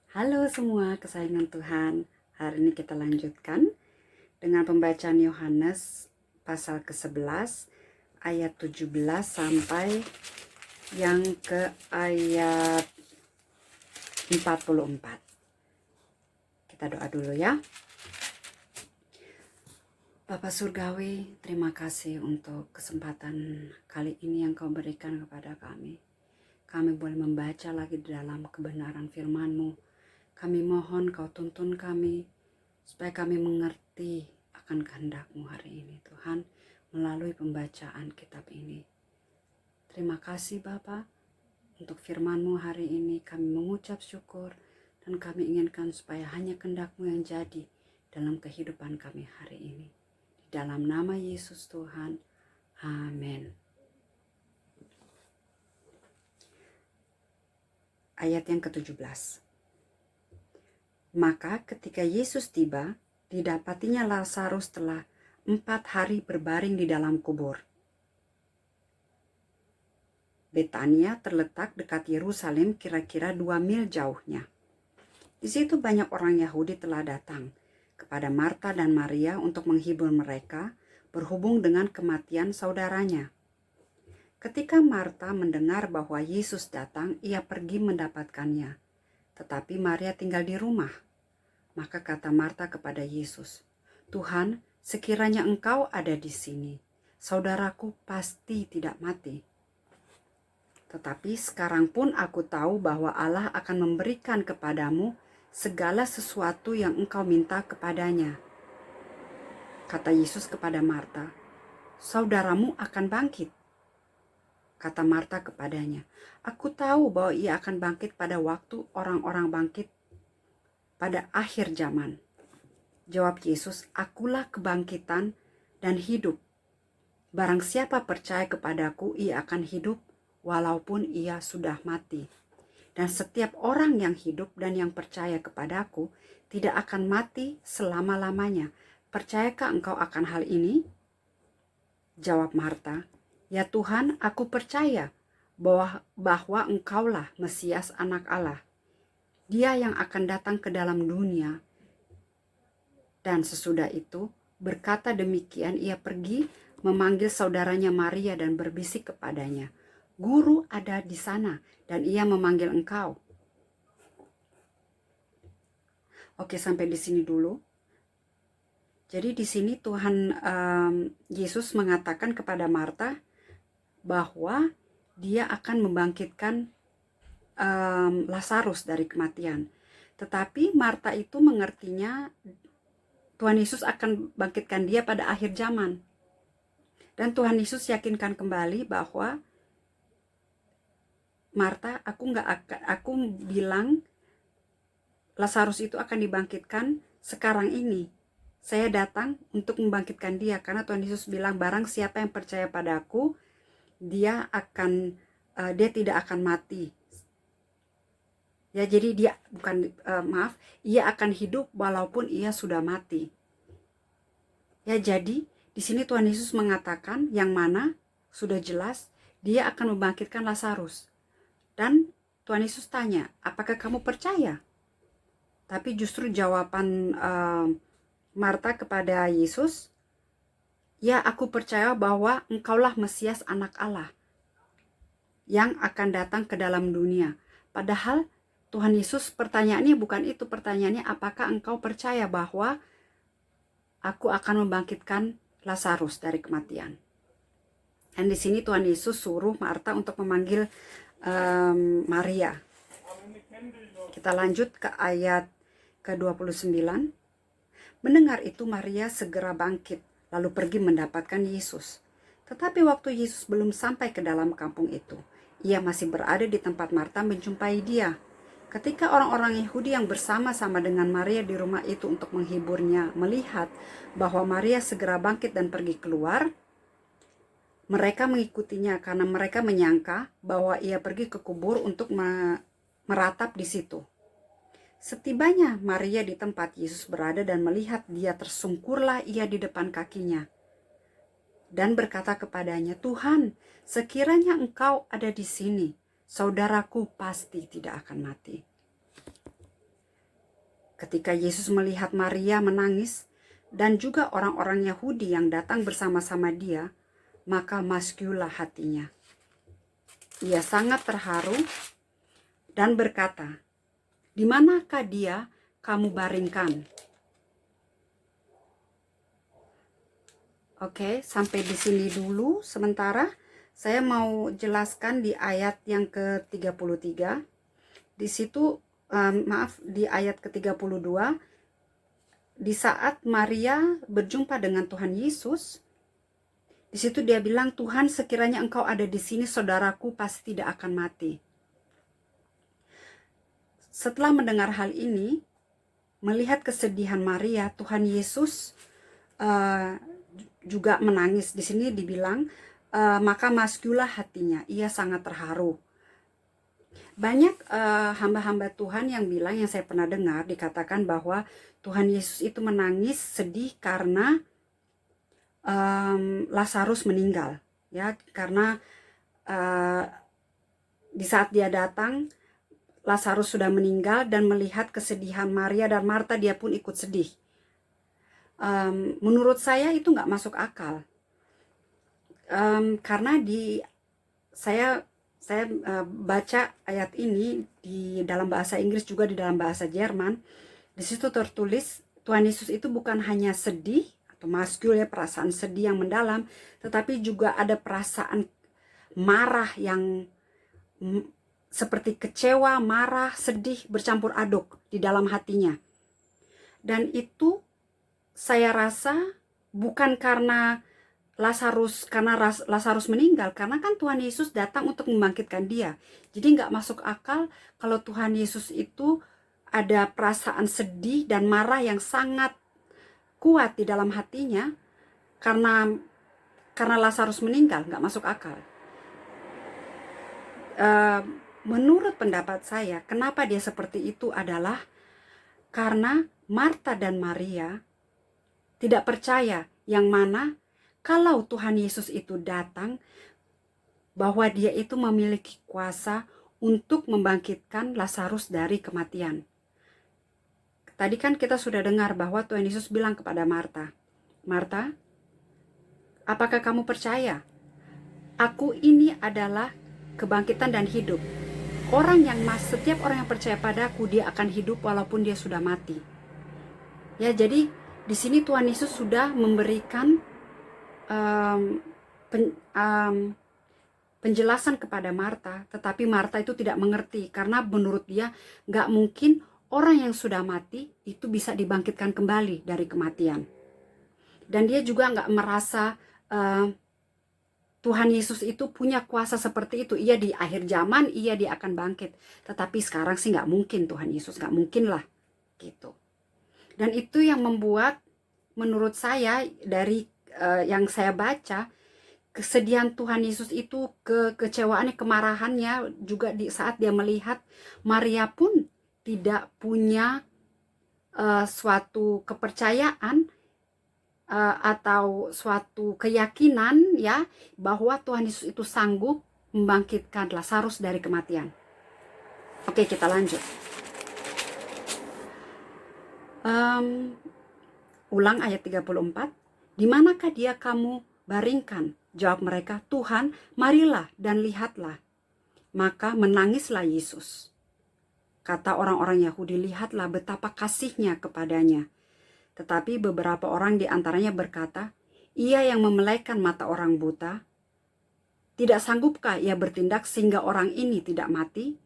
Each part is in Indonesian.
Halo semua kesayangan Tuhan. Hari ini kita lanjutkan dengan pembacaan Yohanes pasal ke-11 ayat 17 sampai yang ke ayat 44. Kita doa dulu ya. Bapak Surgawi, terima kasih untuk kesempatan kali ini yang Kau berikan kepada kami. Kami boleh membaca lagi di dalam kebenaran firman-Mu. Kami mohon Kau tuntun kami, supaya kami mengerti akan kehendak-Mu hari ini, Tuhan, melalui pembacaan kitab ini. Terima kasih Bapa, untuk firman-Mu hari ini kami mengucap syukur, dan kami inginkan supaya hanya kehendak-Mu yang jadi dalam kehidupan kami hari ini. Di dalam nama Yesus Tuhan, amin. Ayat yang ke-17. Maka ketika Yesus tiba, didapatinya Lazarus telah 4 hari berbaring di dalam kubur. Betania terletak dekat Yerusalem kira-kira 2 mil jauhnya. Di situ banyak orang Yahudi telah datang kepada Marta dan Maria untuk menghibur mereka berhubung dengan kematian saudaranya. Ketika Marta mendengar bahwa Yesus datang, ia pergi mendapatkannya. Tetapi Maria tinggal di rumah. Maka kata Marta kepada Yesus, "Tuhan, sekiranya Engkau ada di sini, saudaraku pasti tidak mati. Tetapi sekarang pun aku tahu bahwa Allah akan memberikan kepadamu segala sesuatu yang engkau minta kepadanya." Kata Yesus kepada Marta, "Saudaramu akan bangkit." Kata Marta kepadanya, "Aku tahu bahwa ia akan bangkit pada waktu orang-orang bangkit pada akhir zaman." Jawab Yesus, "Akulah kebangkitan dan hidup. Barang siapa percaya kepadaku, ia akan hidup walaupun ia sudah mati. Dan setiap orang yang hidup dan yang percaya kepadaku tidak akan mati selama-lamanya. Percayakah engkau akan hal ini?" Jawab Marta, "Ya Tuhan, aku percaya bahwa engkaulah Mesias Anak Allah, Dia yang akan datang ke dalam dunia." Dan sesudah itu, berkata demikian, ia pergi memanggil saudaranya Maria dan berbisik kepadanya, "Guru ada di sana dan ia memanggil engkau." Oke, sampai di sini dulu. Jadi di sini Tuhan Yesus mengatakan kepada Marta bahwa dia akan membangkitkan Lazarus dari kematian. Tetapi Marta itu mengertinya Tuhan Yesus akan bangkitkan dia pada akhir zaman. Dan Tuhan Yesus yakinkan kembali bahwa, "Marta, aku bilang Lazarus itu akan dibangkitkan sekarang ini. Saya datang untuk membangkitkan dia, karena Tuhan Yesus bilang barang siapa yang percaya padaku, dia tidak akan mati." Ya, jadi ia akan hidup walaupun ia sudah mati. Ya, jadi di sini Tuhan Yesus mengatakan yang mana sudah jelas dia akan membangkitkan Lazarus. Dan Tuhan Yesus tanya, "Apakah kamu percaya?" Tapi justru jawaban Marta kepada Yesus, "Ya, aku percaya bahwa engkaulah Mesias Anak Allah yang akan datang ke dalam dunia." Padahal Tuhan Yesus pertanyaannya bukan itu. Pertanyaannya, apakah engkau percaya bahwa aku akan membangkitkan Lazarus dari kematian? Dan di sini Tuhan Yesus suruh Marta untuk memanggil Maria. Kita lanjut ke ayat ke-29. Mendengar itu Maria segera bangkit, lalu pergi mendapatkan Yesus. Tetapi waktu Yesus belum sampai ke dalam kampung itu, ia masih berada di tempat Marta menjumpai dia. Ketika orang-orang Yahudi yang bersama-sama dengan Maria di rumah itu untuk menghiburnya melihat bahwa Maria segera bangkit dan pergi keluar, mereka mengikutinya karena mereka menyangka bahwa ia pergi ke kubur untuk meratap di situ. Setibanya Maria di tempat Yesus berada dan melihat dia, tersungkurlah ia di depan kakinya dan berkata kepadanya, "Tuhan, sekiranya engkau ada di sini, saudaraku pasti tidak akan mati." Ketika Yesus melihat Maria menangis dan juga orang-orang Yahudi yang datang bersama-sama dia, maka masyurlah hatinya. Ia sangat terharu dan berkata, "Di manakah dia kamu baringkan?" Oke, sampai di sini dulu sementara. Saya mau jelaskan di ayat yang ke-33. Di situ, di ayat ke-32, di saat Maria berjumpa dengan Tuhan Yesus, di situ dia bilang, "Tuhan, sekiranya Engkau ada di sini, saudaraku pasti tidak akan mati." Setelah mendengar hal ini, melihat kesedihan Maria, Tuhan Yesus juga menangis. Di sini dibilang, maka masyurlah hatinya, ia sangat terharu. Banyak hamba-hamba Tuhan yang bilang, yang saya pernah dengar, dikatakan bahwa Tuhan Yesus itu menangis sedih karena Lazarus meninggal, ya, karena di saat dia datang Lazarus sudah meninggal, dan melihat kesedihan Maria dan Marta, dia pun ikut sedih. Menurut saya itu nggak masuk akal, karena saya baca ayat ini di dalam bahasa Inggris, juga di dalam bahasa Jerman. Di situ tertulis Tuhan Yesus itu bukan hanya sedih atau maskul, ya, perasaan sedih yang mendalam, tetapi juga ada perasaan marah yang seperti kecewa, marah, sedih bercampur aduk di dalam hatinya. Dan itu saya rasa bukan karena Lazarus meninggal, karena kan Tuhan Yesus datang untuk membangkitkan dia. Jadi nggak masuk akal kalau Tuhan Yesus itu ada perasaan sedih dan marah yang sangat kuat di dalam hatinya karena Lazarus meninggal. Nggak masuk akal. Menurut pendapat saya, kenapa dia seperti itu adalah karena Marta dan Maria tidak percaya, yang mana kalau Tuhan Yesus itu datang, bahwa dia itu memiliki kuasa untuk membangkitkan Lazarus dari kematian. Tadi kan kita sudah dengar bahwa Tuhan Yesus bilang kepada Marta, "Marta, apakah kamu percaya? Aku ini adalah kebangkitan dan hidup. Setiap orang yang percaya padaku, dia akan hidup walaupun dia sudah mati." Ya, jadi di sini Tuhan Yesus sudah memberikan penjelasan kepada Marta, tetapi Marta itu tidak mengerti, karena menurut dia nggak mungkin orang yang sudah mati itu bisa dibangkitkan kembali dari kematian. Dan dia juga nggak merasa Tuhan Yesus itu punya kuasa seperti itu. Iya, di akhir zaman dia akan bangkit, tetapi sekarang sih nggak mungkin. Tuhan Yesus nggak mungkin lah gitu. Dan itu yang membuat, menurut saya, dari yang saya baca, kesedihan Tuhan Yesus itu, kekecewaannya, kemarahannya juga di saat dia melihat Maria pun tidak punya suatu kepercayaan atau suatu keyakinan, ya, bahwa Tuhan Yesus itu sanggup membangkitkan Lazarus dari kematian. Oke, kita lanjut. Ulang ayat 34. "Di manakah dia kamu baringkan?" Jawab mereka, "Tuhan, marilah dan lihatlah." Maka menangislah Yesus. Kata orang-orang Yahudi, "Lihatlah betapa kasihnya kepadanya." Tetapi beberapa orang di antaranya berkata, "Ia yang memelaikan mata orang buta, tidak sanggupkah ia bertindak sehingga orang ini tidak mati?"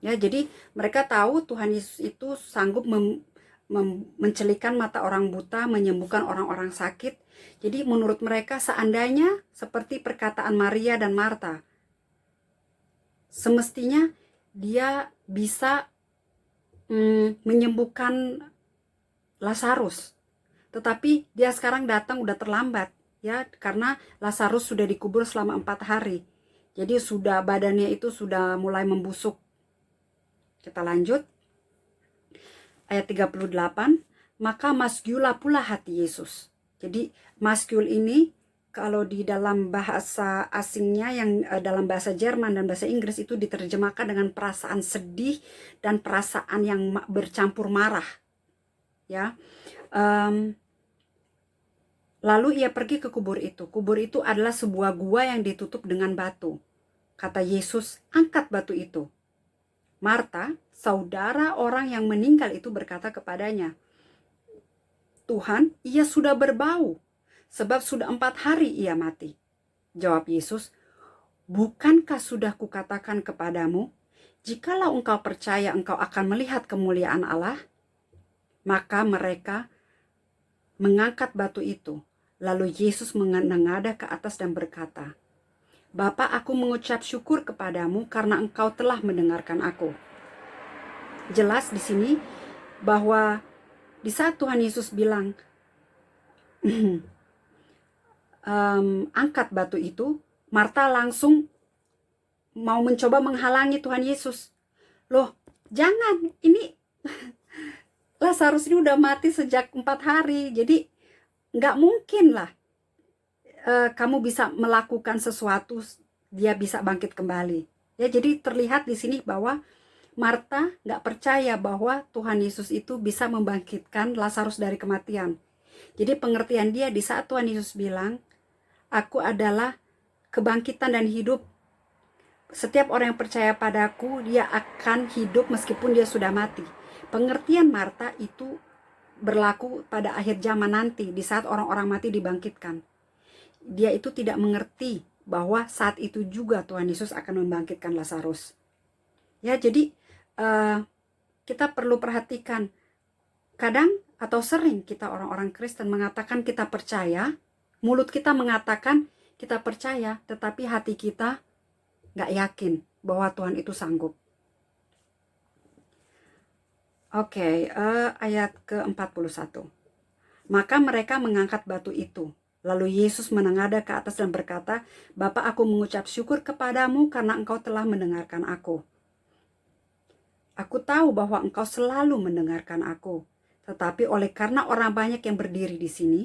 Ya, jadi mereka tahu Tuhan Yesus itu sanggup mencelikan mata orang buta, menyembuhkan orang-orang sakit. Jadi menurut mereka, seandainya seperti perkataan Maria dan Marta, semestinya dia bisa menyembuhkan Lazarus. Tetapi dia sekarang datang udah terlambat, ya, karena Lazarus sudah dikubur selama 4 hari. Jadi badannya itu sudah mulai membusuk. Kita lanjut. Ayat 38, "Maka masyurlah pula hati Yesus." Jadi masyur ini kalau di dalam bahasa asingnya, yang dalam bahasa Jerman dan bahasa Inggris, itu diterjemahkan dengan perasaan sedih dan perasaan yang bercampur marah. ya. Lalu ia pergi ke kubur itu. Kubur itu adalah sebuah gua yang ditutup dengan batu. Kata Yesus, angkat batu itu. Marta, saudara orang yang meninggal itu, berkata kepadanya, Tuhan, ia sudah berbau, sebab sudah 4 hari ia mati. Jawab Yesus, bukankah sudah kukatakan kepadamu, jikalau engkau percaya engkau akan melihat kemuliaan Allah? Maka mereka mengangkat batu itu. Lalu Yesus menengadah ke atas dan berkata, Bapa, aku mengucap syukur kepadamu karena engkau telah mendengarkan aku. Jelas di sini bahwa di saat Tuhan Yesus bilang, angkat batu itu, Marta langsung mau mencoba menghalangi Tuhan Yesus. Loh, jangan, ini Lazarus ini udah mati sejak 4 hari, jadi nggak mungkin lah kamu bisa melakukan sesuatu dia bisa bangkit kembali. Ya, jadi terlihat di sini bahwa Marta nggak percaya bahwa Tuhan Yesus itu bisa membangkitkan Lazarus dari kematian. Jadi pengertian dia di saat Tuhan Yesus bilang, aku adalah kebangkitan dan hidup. Setiap orang yang percaya padaku, dia akan hidup meskipun dia sudah mati. Pengertian Marta itu berlaku pada akhir zaman nanti, di saat orang-orang mati dibangkitkan. Dia itu tidak mengerti bahwa saat itu juga Tuhan Yesus akan membangkitkan Lazarus. Ya, jadi kita perlu perhatikan, kadang atau sering kita orang-orang Kristen mengatakan kita percaya, mulut kita mengatakan kita percaya, tetapi hati kita nggak yakin bahwa Tuhan itu sanggup. Oke, ayat ke-41. Maka mereka mengangkat batu itu. Lalu Yesus menengadah ke atas dan berkata, Bapa, aku mengucap syukur kepadamu karena engkau telah mendengarkan aku. Aku tahu bahwa engkau selalu mendengarkan aku. Tetapi oleh karena orang banyak yang berdiri di sini,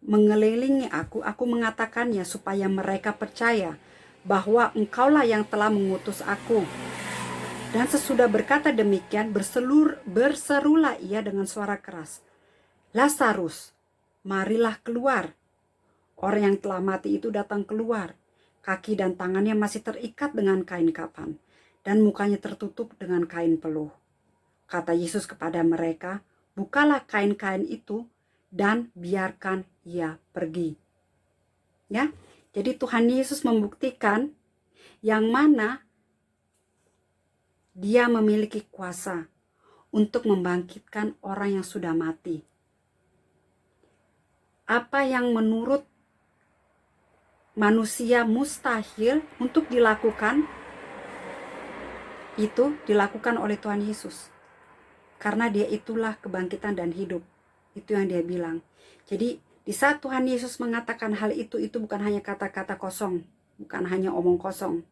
mengelilingi aku mengatakannya supaya mereka percaya bahwa engkaulah yang telah mengutus aku. Dan sesudah berkata demikian, berserulah ia dengan suara keras, Lazarus, marilah keluar. Orang yang telah mati itu datang keluar. Kaki dan tangannya masih terikat dengan kain kapan, dan mukanya tertutup dengan kain peluh. Kata Yesus kepada mereka, bukalah kain-kain itu dan biarkan ia pergi. Ya, jadi Tuhan Yesus membuktikan yang mana dia memiliki kuasa untuk membangkitkan orang yang sudah mati. Apa yang menurut manusia mustahil untuk dilakukan, itu dilakukan oleh Tuhan Yesus. Karena dia itulah kebangkitan dan hidup. Itu yang dia bilang. Jadi di saat Tuhan Yesus mengatakan hal itu bukan hanya kata-kata kosong, bukan hanya omong kosong.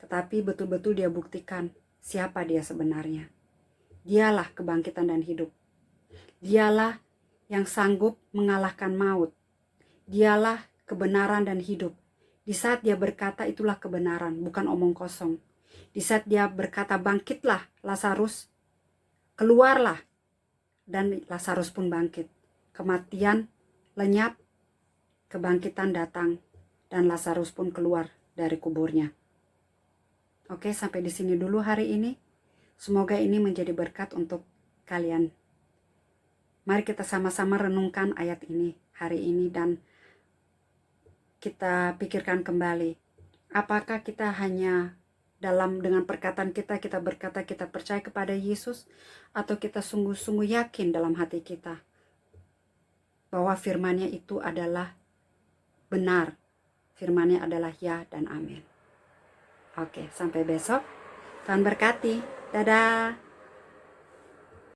Tetapi betul-betul dia buktikan siapa dia sebenarnya. Dialah kebangkitan dan hidup. Dialah yang sanggup mengalahkan maut. Dialah kebenaran dan hidup. Di saat dia berkata itulah kebenaran, bukan omong kosong. Di saat dia berkata bangkitlah Lazarus, keluarlah, dan Lazarus pun bangkit. Kematian lenyap, kebangkitan datang, dan Lazarus pun keluar dari kuburnya. Oke, sampai di sini dulu hari ini. Semoga ini menjadi berkat untuk kalian. Mari kita sama-sama renungkan ayat ini hari ini dan kita pikirkan kembali. Apakah kita hanya dengan perkataan kita berkata kita percaya kepada Yesus, atau kita sungguh-sungguh yakin dalam hati kita bahwa firman-Nya itu adalah benar. Firman-Nya adalah ya dan amin. Oke, sampai besok. Tuhan berkati. Dadah.